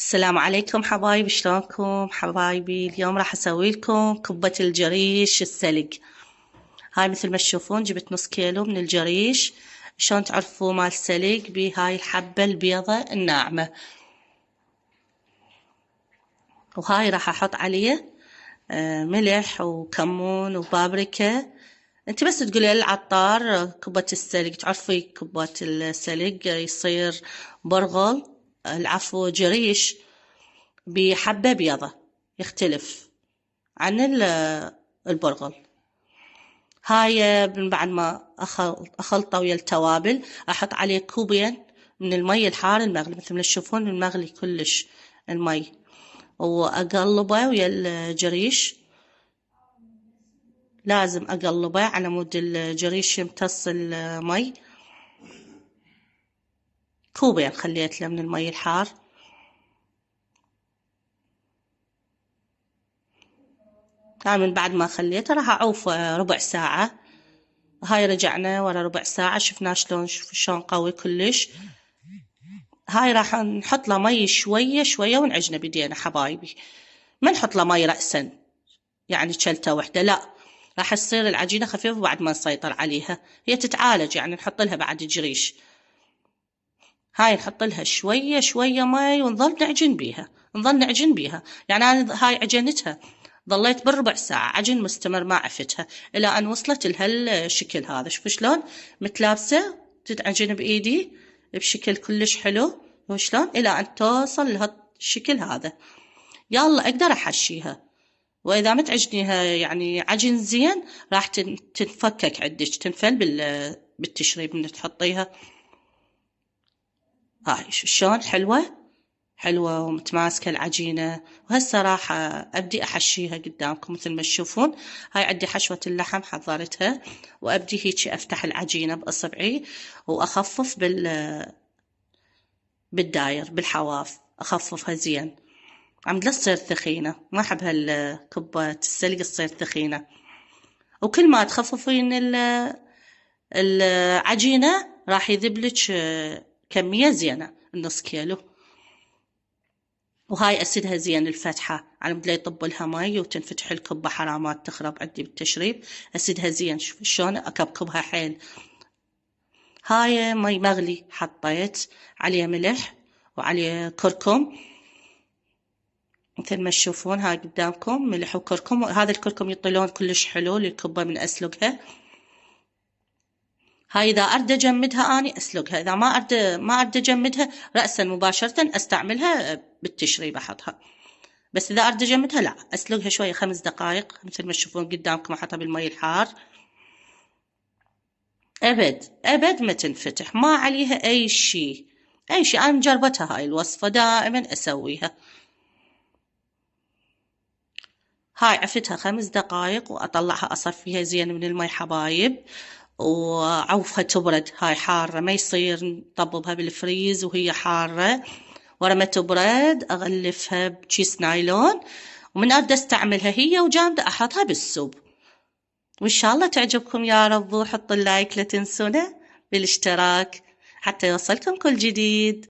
السلام عليكم حبايبي، شلونكم حبايبي؟ اليوم راح اسوي لكم كبة الجريش السلق. هاي مثل ما تشوفون جبت نص كيلو من الجريش. شلون تعرفوا مال سلق؟ بهاي الحبة البيضة الناعمة. وهاي راح احط عليه ملح وكمون وبابريكا. انت بس تقولي للعطار كبة السلق، تعرفي كبة السلق يصير برغل، العفو جريش بحبة بيضة، يختلف عن البرغل. هاي من بعد ما أخلطه ويا التوابل أحط عليه كوبين من المي الحار المغلي، مثل ما تشوفون المغلي كلش المي، وأقلبه ويا الجريش. لازم أقلبه على مود الجريش يمتص المي. كوبين خليت له من المي الحار. من بعد ما خليته راح أعوفه ربع ساعة. هاي رجعنا ورا ربع ساعة، شفنا شلون قوي كلش. هاي راح نحط له مي شوية شوية ونعجنه بدينا حبايبي. ما نحط له مي رأسا يعني شلته وحدة، لا، راح تصير العجينة خفيفة بعد ما نسيطر عليها. هي تتعالج، يعني نحط لها بعد جريش. هاي نحط لها شوية شوية مي ونظل نعجن بيها، نظل نعجن بيها. يعني أنا هاي عجنتها ظليت بالربع ساعة عجن مستمر ما عفتها إلى أن وصلت لهالشكل هذا. شوفوا شلون متلابسة تتعجن بإيدي بشكل كلش حلو، وشلون إلى أن توصل لهالشكل هذا. يلا أقدر أحشيها. وإذا ما تعجنيها يعني عجن زين راح تنفكك عندك، تنفل بالتشريب من تحطيها. هاي شلون حلوة حلوة ومتماسكة العجينة. وهسه راح أبدي أحشيها قدامكم مثل ما تشوفون. هاي عندي حشوة اللحم حضرتها، وأبدي هيك أفتح العجينة بأصبعي وأخفف بالداير بالحواف، أخففها زين عمد لا تصير ثخينة. ما أحب هالكبة السلق تصير ثخينة. وكل ما تخففين العجينة راح يذبلك كمية زينة، النص كيلو. وهاي أسدها زين الفتحة على مود لا يطب لها مي وتنفتح الكبة حرامات تخرب عندي بالتشريب. أسدها زين. شوف شلون أكبكبها حيل. هاي مي مغلي حطيت عليه ملح وعليه كركم مثل ما تشوفون. هاي قدامكم ملح وكركم. هذا الكركم يعطي لون كلش حلو للكبة من أسلقها. هاي إذا أريد أجمدها أني أسلقها، إذا ما أريد أجمدها رأسا مباشرة أستعملها بالتشريب أحطها. بس إذا أريد أجمدها لا، أسلقها شوية 5 دقائق مثل ما تشوفون قدامكم. أحطها بالمي الحار. أبد أبد ما تنفتح، ما عليها أي شيء أي شيء. أنا مجربتها هاي الوصفة، دائما أسويها. هاي عفتها 5 دقائق وأطلعها أصفيها زين من المي حبايب، وعوفها تبرد. هاي حارة، ما يصير نطببها بالفريز وهي حارة. ورا ما تبرد أغلفها بكيس نايلون، ومن أبدأ استعملها هي وجامدة أحطها بالسوب. وإن شاء الله تعجبكم يا رب. وحطوا اللايك لا تنسونا بالاشتراك حتى يوصلكم كل جديد.